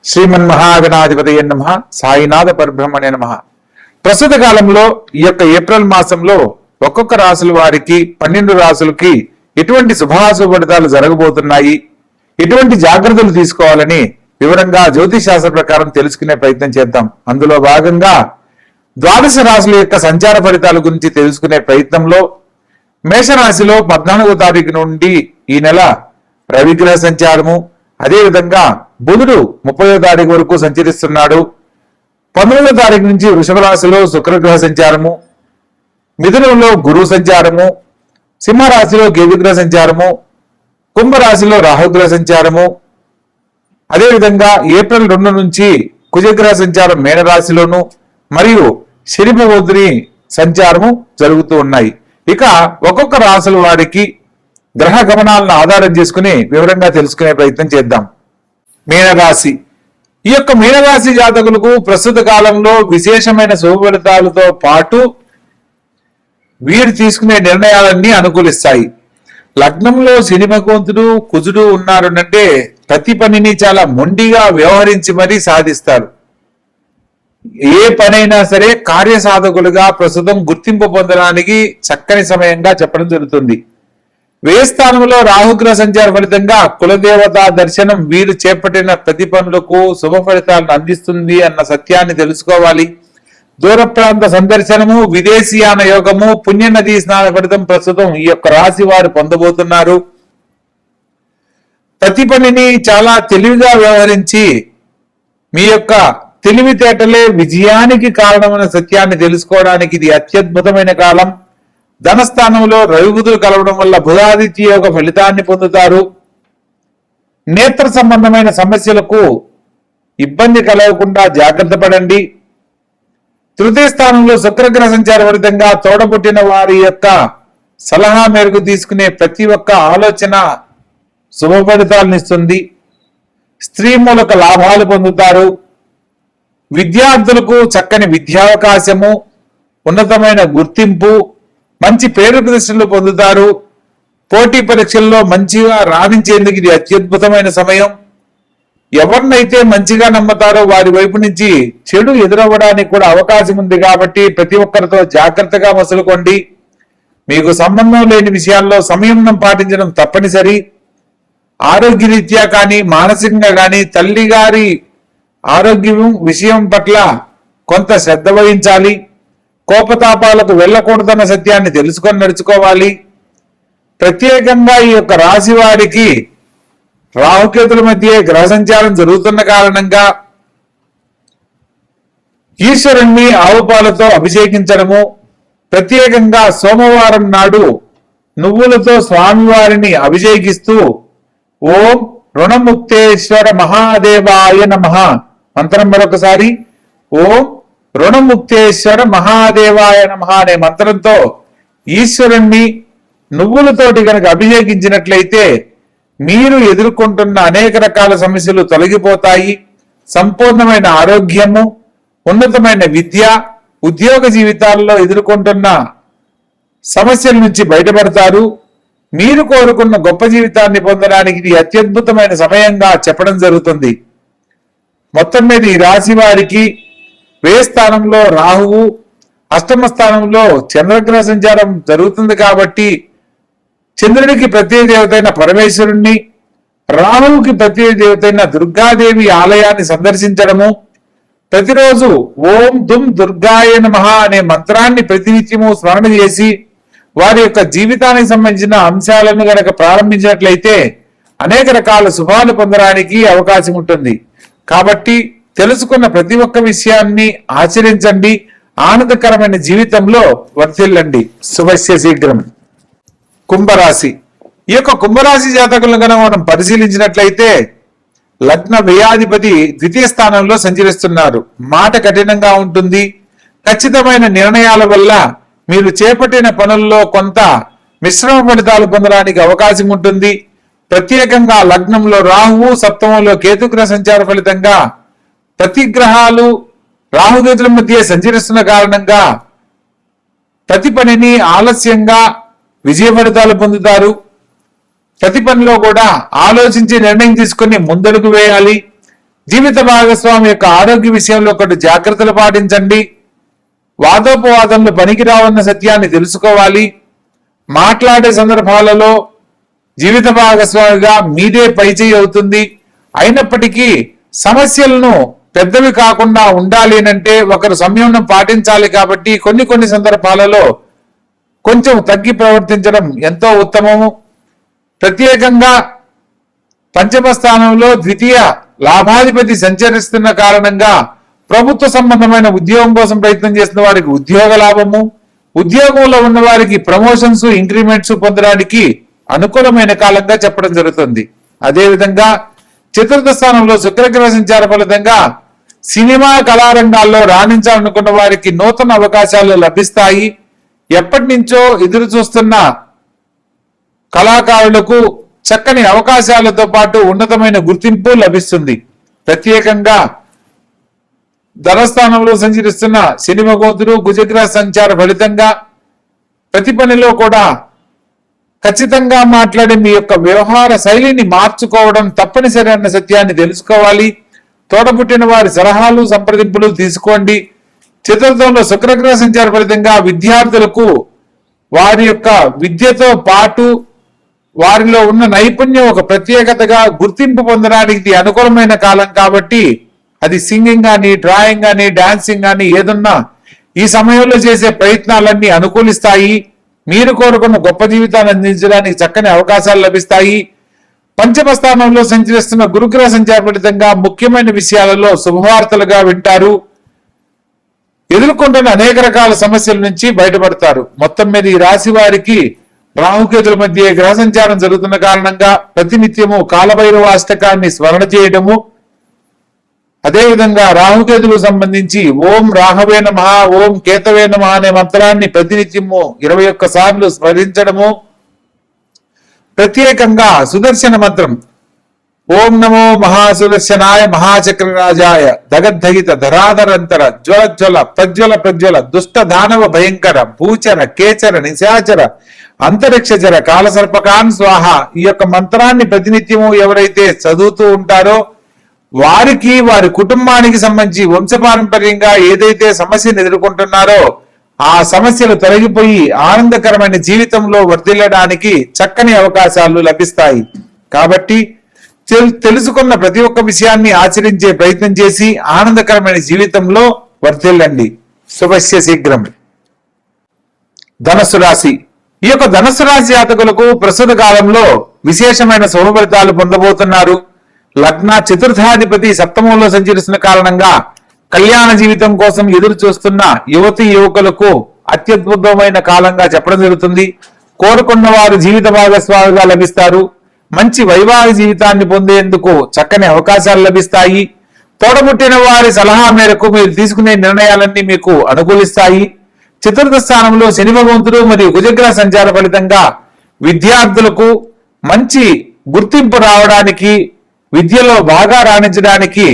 శ్రీమన్మహాగణాధిపతయ నమః. సాయినాథ పరబ్రహ్మణే నమః. ప్రస్తుత కాలంలో ఈ యొక్క ఏప్రిల్ మాసంలో ఒక్కొక్క రాశుల వారికి 12 రాశులకి ఎటువంటి శుభాశుభ ఫలితాలు జరగబోతున్నాయి, ఎటువంటి జాగ్రత్తలు తీసుకోవాలని వివరంగా జ్యోతిష్ శాస్త్ర ప్రకారం తెలుసుకునే ప్రయత్నం చేద్దాం. అందులో భాగంగా ద్వాదశ రాశుల యొక్క సంచార ఫలితాల గురించి తెలుసుకునే ప్రయత్నంలో మేషరాశిలో 14వ తారీఖు నుండి ఈ నెల రవిగ్రహ సంచారము, అదేవిధంగా బుధుడు 30వ తారీఖు వరకు సంచరిస్తున్నాడు. 19వ తారీఖు నుంచి వృషభ రాశిలో శుక్రగ్రహ సంచారము, మిథునంలో గురు సంచారము, సింహరాశిలో కేతుగ్రహ సంచారము, కుంభరాశిలో రాహుగ్రహ సంచారము, అదేవిధంగా ఏప్రిల్ 2 నుంచి కుజగ్రహ సంచారం మీనరాశిలోను మరియు శని భగవంతుని సంచారము జరుగుతూ ఉన్నాయి. ఇక ఒక్కొక్క రాశుల వారికి గ్రహ గమనాలను ఆధారం చేసుకుని వివరంగా తెలుసుకునే ప్రయత్నం చేద్దాం. మీనరాశి. ఈ యొక్క మీనరాశి జాతకులకు ప్రస్తుత కాలంలో విశేషమైన శుభ ఫలితాలతో పాటు వీరు తీసుకునే నిర్ణయాలన్నీ అనుకూలిస్తాయి. లగ్నంలో శని భగవంతుడు కుజుడు ఉన్నారంటే ప్రతి పనిని చాలా మొండిగా వ్యవహరించి మరీ సాధిస్తారు. ఏ పనైనా సరే కార్యసాధకులుగా ప్రస్తుతం గుర్తింపు పొందడానికి చక్కని సమయంగా చెప్పడం జరుగుతుంది. వ్యయ స్థానంలో రాహుగ్రహ సంచార ఫలితంగా కులదేవత దర్శనం వీరు చేపట్టిన ప్రతి పనులకు శుభ ఫలితాలను అందిస్తుంది అన్న సత్యాన్ని తెలుసుకోవాలి. దూర ప్రాంత సందర్శనము, విదేశీయాన యోగము, పుణ్యనదీ స్నాన ఫలితం ప్రస్తుతం ఈ యొక్క రాశి వారు పొందబోతున్నారు. ప్రతి పనిని చాలా తెలివిగా వ్యవహరించి మీ యొక్క తెలివితేటలే విజయానికి కారణమైన సత్యాన్ని తెలుసుకోవడానికి ఇది అత్యద్భుతమైన కాలం. ధనస్థానంలో రవి బుధులు కలవడం వల్ల బుధాదిత్య యోగ ఫలితాన్ని పొందుతారు. నేత్ర సంబంధమైన సమస్యలకు ఇబ్బంది కలగకుండా జాగ్రత్త పడండి. తృతీయ స్థానంలో శుక్రగ్రహ సంచార ఫలితంగా తోడబుట్టిన వారి యొక్క సలహా మేరకు తీసుకునే ప్రతి ఒక్క ఆలోచన శుభ ఫలితాలను ఇస్తుంది. స్త్రీ మూలక లాభాలు పొందుతారు. విద్యార్థులకు చక్కని విద్యావకాశము, ఉన్నతమైన గుర్తింపు, మంచి పేరు ప్రతిష్టలు పొందుతారు. పోటీ పరీక్షల్లో మంచిగా రాణించేందుకు ఇది అత్యద్భుతమైన సమయం. ఎవరినైతే మంచిగా నమ్ముతారో వారి వైపు నుంచి చెడు ఎదురవ్వడానికి కూడా అవకాశం ఉంది కాబట్టి ప్రతి ఒక్కరితో జాగ్రత్తగా మసులుకోండి. మీకు సంబంధం లేని విషయాల్లో సంయమనం పాటించడం తప్పనిసరి. ఆరోగ్యరీత్యా కానీ మానసికంగా కానీ తల్లి గారి ఆరోగ్యం విషయం పట్ల కొంత శ్రద్ధ వహించాలి. కోపతాపాలకు వెళ్ళకూడదన్న సత్యాన్ని తెలుసుకొని నడుచుకోవాలి. ప్రత్యేకంగా ఈ యొక్క రాశి వారికి రాహుకేతుల మధ్య గ్రహ సంచారం జరుగుతున్న కారణంగా ఈశ్వరుణ్ణి ఆవుపాలతో అభిషేకించడము, ప్రత్యేకంగా సోమవారం నాడు నువ్వులతో స్వామివారిని అభిషేకిస్తూ ఓం రుణముక్తేశ్వర మహాదేవాయ నమః మంత్రం మరొకసారి ఓం రుణముక్తేశ్వర మహాదేవాయ నమః అనే మంత్రంతో ఈశ్వరుణ్ణి నువ్వులతోటి కనుక అభిషేకించినట్లయితే మీరు ఎదుర్కొంటున్న అనేక రకాల సమస్యలు తొలగిపోతాయి. సంపూర్ణమైన ఆరోగ్యము, ఉన్నతమైన విద్య, ఉద్యోగ జీవితాల్లో ఎదుర్కొంటున్న సమస్యల నుంచి బయటపడతారు. మీరు కోరుకున్న గొప్ప జీవితాన్ని పొందడానికి ఇది అత్యద్భుతమైన సమయంగా చెప్పడం జరుగుతుంది. మొత్తం మీద ఈ రాశి వారికి వ్యయ స్థానంలో రాహువు, అష్టమ స్థానంలో చంద్రగ్రహ సంచారం జరుగుతుంది కాబట్టి చంద్రుడికి ప్రత్యేక దేవతైన పరమేశ్వరుణ్ణి, రాహువుకి ప్రత్యేక దేవతైన దుర్గాదేవి ఆలయాన్ని సందర్శించడము, ప్రతిరోజు ఓం దుమ్ దుర్గాయ నమః అనే మంత్రాన్ని ప్రతినిత్యము స్మరణ చేసి వారి యొక్క జీవితానికి సంబంధించిన అంశాలను గనక ప్రారంభించినట్లయితే అనేక రకాల శుభాలు పొందడానికి అవకాశం ఉంటుంది. కాబట్టి తెలుసుకున్న ప్రతి ఒక్క విషయాన్ని ఆచరించండి. ఆనందకరమైన జీవితంలో వర్ధిల్లండి. శుభస్య శీఘ్రం. కుంభరాశి. ఈ యొక్క కుంభరాశి జాతకులను కనుక మనం పరిశీలించినట్లయితే లగ్న వ్యయాధిపతి ద్వితీయ స్థానంలో సంచరిస్తున్నారు. మాట కఠినంగా ఉంటుంది. ఖచ్చితమైన నిర్ణయాల వల్ల మీరు చేపట్టిన పనుల్లో కొంత మిశ్రమ ఫలితాలు పొందడానికి అవకాశం ఉంటుంది. ప్రత్యేకంగా లగ్నంలో రాహువు, సప్తమంలో కేతుగ్రహ సంచార ఫలితంగా ప్రతి గ్రహాలు రాహుకేతుల మధ్య సంచరిస్తున్న కారణంగా ప్రతి పనిని ఆలస్యంగా విజయ ఫలితాలు పొందుతారు. ప్రతి పనిలో కూడా ఆలోచించి నిర్ణయం తీసుకుని ముందడుగు వేయాలి. జీవిత భాగస్వామి యొక్క ఆరోగ్య విషయంలో కొన్ని జాగ్రత్తలు పాటించండి. వాదోపవాదంలో పనికిరావన్న సత్యాన్ని తెలుసుకోవాలి. మాట్లాడే సందర్భాలలో జీవిత భాగస్వామిగా మీదే పైచేయి అవుతుంది. అయినప్పటికీ సమస్యలను పెద్దవి కాకుండా ఉండాలి అంటే ఒకరు సంయమనం పాటించాలి. కాబట్టి కొన్ని సందర్భాలలో కొంచెం తగ్గి ప్రవర్తించడం ఎంతో ఉత్తమము. ప్రత్యేకంగా పంచమ స్థానంలో ద్వితీయ లాభాధిపతి సంచరిస్తున్న కారణంగా ప్రభుత్వ సంబంధమైన ఉద్యోగం కోసం ప్రయత్నం చేస్తున్న వారికి ఉద్యోగ లాభము, ఉద్యోగంలో ఉన్న వారికి ప్రమోషన్స్, ఇంక్రిమెంట్స్ పొందడానికి అనుకూలమైన కాలంగా చెప్పడం జరుగుతుంది. అదేవిధంగా చతుర్థ స్థానంలో శుక్రగ్రహ సంచార ఫలితంగా సినిమా కళారంగాల్లో రాణించాలనుకున్న వారికి నూతన అవకాశాలు లభిస్తాయి. ఎప్పటి నుంచో ఎదురు చూస్తున్న కళాకారులకు చక్కని అవకాశాలతో పాటు ఉన్నతమైన గుర్తింపు లభిస్తుంది. ప్రత్యేకంగా ధనస్థానంలో సంచరిస్తున్న శని భగవంతుడు కుజగ్రహ సంచార ఫలితంగా ప్రతి పనిలో కూడా ఖచ్చితంగా మాట్లాడి మీ యొక్క వ్యవహార శైలిని మార్చుకోవడం తప్పనిసరి అన్న సత్యాన్ని తెలుసుకోవాలి. తోడబుట్టిన వారి సలహాలు, సంప్రదింపులు తీసుకోండి. చతుర్థంలో శుక్రగ్రహ సంచార ఫలితంగా విద్యార్థులకు వారి యొక్క విద్యతో పాటు వారిలో ఉన్న నైపుణ్యం ఒక ప్రత్యేకతగా గుర్తింపు పొందడానికి అనుకూలమైన కాలం. కాబట్టి అది సింగింగ్ కానీ, డ్రాయింగ్ కానీ, డాన్సింగ్ కానీ ఏదున్నా ఈ సమయంలో చేసే ప్రయత్నాలన్నీ అనుకూలిస్తాయి. మీరు కోరుకున్న గొప్ప జీవితాన్ని అందించడానికి చక్కని అవకాశాలు లభిస్తాయి. పంచమ స్థానంలో సంచరిస్తున్న గురుగ్రహ సంచార ఫలితంగా ముఖ్యమైన విషయాలలో శుభవార్తలుగా వింటారు. ఎదుర్కొంటున్న అనేక రకాల సమస్యల నుంచి బయటపడతారు. మొత్తం మీద ఈ రాశి వారికి రాహుకేతుల మధ్య గ్రహ సంచారం జరుగుతున్న కారణంగా ప్రతినిత్యము కాలభైరవ అష్టకాన్ని స్మరణ చేయడము, అదేవిధంగా రాహుకేతులకు సంబంధించి ఓం రాహవే నమః, ఓం కేతవే నమః అనే మంత్రాన్ని ప్రతినిత్యము 21 సార్లు స్మరించడము, ప్రత్యేకంగా సుదర్శన మంత్రం ఓం నమో మహాసుదర్శనాయ మహాచక్రరాజాయ దగద్ధగిత ధరాధరంతర జ్వల ప్రజ్వల ప్రజ్వల దుష్ట దానవ భయంకర భూచర కేచర నిశాచర అంతరిక్షచర కాలసర్పకాన్ స్వాహ. ఈ యొక్క మంత్రాన్ని ప్రతినిత్యము ఎవరైతే చదువుతూ ఉంటారో వారికి, వారి కుటుంబానికి సంబంధించి వంశపారంపర్యంగా ఏదైతే సమస్యను ఎదుర్కొంటున్నారో ఆ సమస్యలు తొలగిపోయి ఆనందకరమైన జీవితంలో వర్ధిల్లడానికి చక్కని అవకాశాలు లభిస్తాయి. కాబట్టి తెలుసుకున్న ప్రతి ఒక్క విషయాన్ని ఆచరించే ప్రయత్నం చేసి ఆనందకరమైన జీవితంలో వర్ధిల్లండి. శుభస్య శీఘ్రం. ధనస్సు రాశి. ఈ యొక్క ధనస్సు రాశి జాతకులకు ప్రస్తుత కాలంలో విశేషమైన శుభ ఫలితాలు పొందబోతున్నారు. లగ్న చతుర్థాధిపతి సప్తమంలో సంచరిస్తున్న కారణంగా కళ్యాణ జీవితం కోసం ఎదురు చూస్తున్న యువతి యువకులకు అత్యద్భుతమైన కాలంగా చెప్పడం జరుగుతుంది. కోరుకున్న వారు జీవిత భాగస్వామిగా లభిస్తారు. మంచి వైవాహిక జీవితాన్ని పొందేందుకు చక్కని అవకాశాలు లభిస్తాయి. తోడబుట్టిన వారి సలహా మేరకు మీరు తీసుకునే నిర్ణయాలన్నీ మీకు అనుకూలిస్తాయి. చతుర్థ స్థానంలో శని భగవంతుడు మరియు కుజగ్రహ సంచార ఫలితంగా విద్యార్థులకు మంచి గుర్తింపు రావడానికి, విద్యలో బాగా రాణించడానికి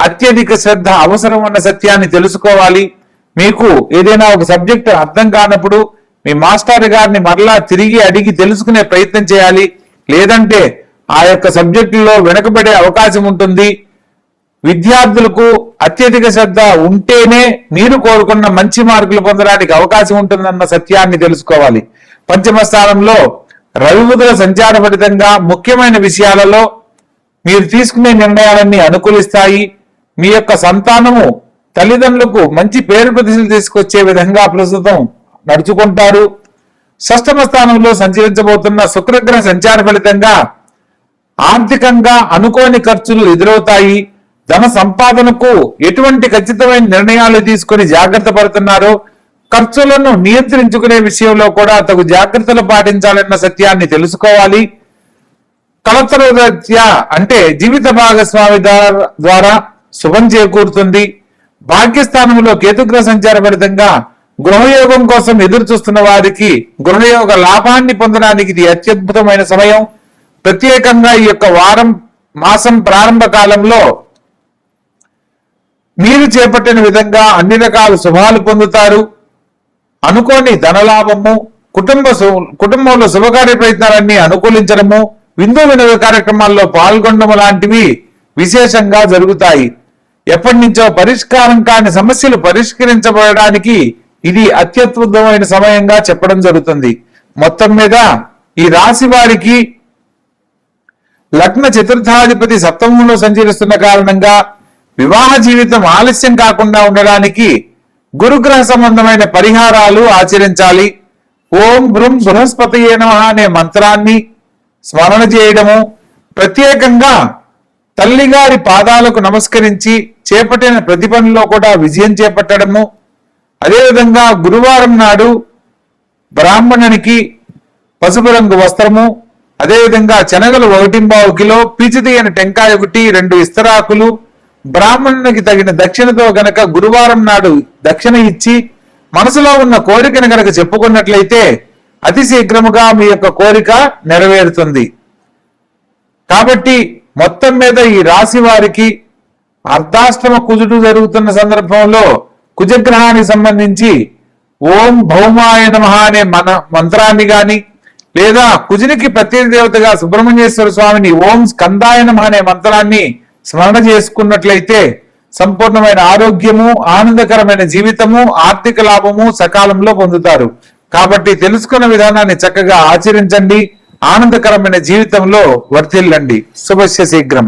అత్యధిక శ్రద్ధ అవసరం అన్న సత్యాన్ని తెలుసుకోవాలి. మీకు ఏదైనా ఒక సబ్జెక్ట్ అర్థం కానప్పుడు మీ మాస్టర్ గారిని మరలా తిరిగి అడిగి తెలుసుకునే ప్రయత్నం చేయాలి. లేదంటే ఆ యొక్క సబ్జెక్టులో వెనకబడే అవకాశం ఉంటుంది. విద్యార్థులకు అత్యధిక శ్రద్ధ ఉంటేనే మీరు కోరుకున్న మంచి మార్కులు పొందడానికి అవకాశం ఉంటుందన్న సత్యాన్ని తెలుసుకోవాలి. పంచమ స్థానంలో రవి బుధుల సంచార ఫలితంగా ముఖ్యమైన విషయాలలో మీరు తీసుకునే నిర్ణయాలన్నీ అనుకూలిస్తాయి. మీ యొక్క సంతానము తల్లిదండ్రులకు మంచి పేరు ప్రతిష్టలు తీసుకొచ్చే విధంగా ప్రస్తుతం నడుచుకుంటారు. షష్టమ స్థానంలో సంచరించబోతున్న శుక్రగ్రహ సంచార ఫలితంగా ఆర్థికంగా అనుకోని ఖర్చులు ఎదురవుతాయి. ధన సంపాదనకు ఎటువంటి ఖచ్చితమైన నిర్ణయాలు తీసుకుని జాగ్రత్త పడుతున్నారో ఖర్చులను నియంత్రించుకునే విషయంలో కూడా తగు జాగ్రత్తలు పాటించాలన్న సత్యాన్ని తెలుసుకోవాలి. కలత్రరీత్యా అంటే జీవిత భాగస్వామి ద్వారా శుభం చేకూరుతుంది. భాగ్యస్థానంలో కేతుగ్రహ సంచార ఫలితంగా గృహయోగం కోసం ఎదురు చూస్తున్న వారికి గృహయోగ లాభాన్ని పొందడానికి ఇది అత్యద్భుతమైన సమయం. ప్రత్యేకంగా ఈ యొక్క మాసం ప్రారంభ కాలంలో మీరు చేపట్టిన విధంగా అన్ని రకాల శుభాలు పొందుతారు. అనుకోని ధనలాభము, కుటుంబంలో శుభకార్య ప్రయత్నాలన్నీ అనుకూలించడము, విందు వినోద కార్యక్రమాల్లో పాల్గొనడం లాంటివి విశేషంగా జరుగుతాయి. ఎప్పటి నుంచో పరిష్కారం కాని సమస్యలు పరిష్కరించబడడానికి ఇది అత్యద్భుతమైన సమయంగా చెప్పడం జరుగుతుంది. మొత్తం మీద ఈ రాశి వారికి లగ్న చతుర్థాధిపతి సప్తమంలో సంచరిస్తున్న కారణంగా వివాహ జీవితం ఆలస్యం కాకుండా ఉండడానికి గురుగ్రహ సంబంధమైన పరిహారాలు ఆచరించాలి. ఓం బృం బృహస్పతయే నమః అనే మంత్రాన్ని స్మరణ చేయడము, ప్రత్యేకంగా తల్లిగారి పాదాలకు నమస్కరించి చేపట్టిన ప్రతి పనిలో కూడా విజయం చేపట్టడము, అదేవిధంగా గురువారం నాడు బ్రాహ్మణునికి పసుపు రంగు వస్త్రము, అదేవిధంగా శనగలు 1.25 కిలో, పీచిది అయిన టెంకాయ 2 ఇస్తరాకులు, బ్రాహ్మణునికి తగిన దక్షిణతో గనక గురువారం నాడు దక్షిణ ఇచ్చి మనసులో ఉన్న కోరికను గనక చెప్పుకున్నట్లయితే అతి శీఘ్రముగా మీ యొక్క కోరిక నెరవేరుతుంది. కాబట్టి మొత్తం మీద ఈ రాశి వారికి అర్ధాష్టమ కుజుడు జరుగుతున్న సందర్భంలో కుజగ్రహానికి సంబంధించి ఓం భౌమాయ నమః అనే మంత్రాన్ని గాని, లేదా కుజునికి ప్రత్యేక దేవతగా సుబ్రహ్మణ్యేశ్వర స్వామిని ఓం స్కందాయ నమః అనే మంత్రాన్ని స్మరణ చేసుకున్నట్లయితే సంపూర్ణమైన ఆరోగ్యము, ఆనందకరమైన జీవితము, ఆర్థిక లాభము సకాలంలో పొందుతారు. కాబట్టి తెలుసుకున్న విధానాన్ని చక్కగా ఆచరించండి, ఆనందకరమైన జీవితంలో వర్ధిల్లండి. శుభస్య శీఘ్రం.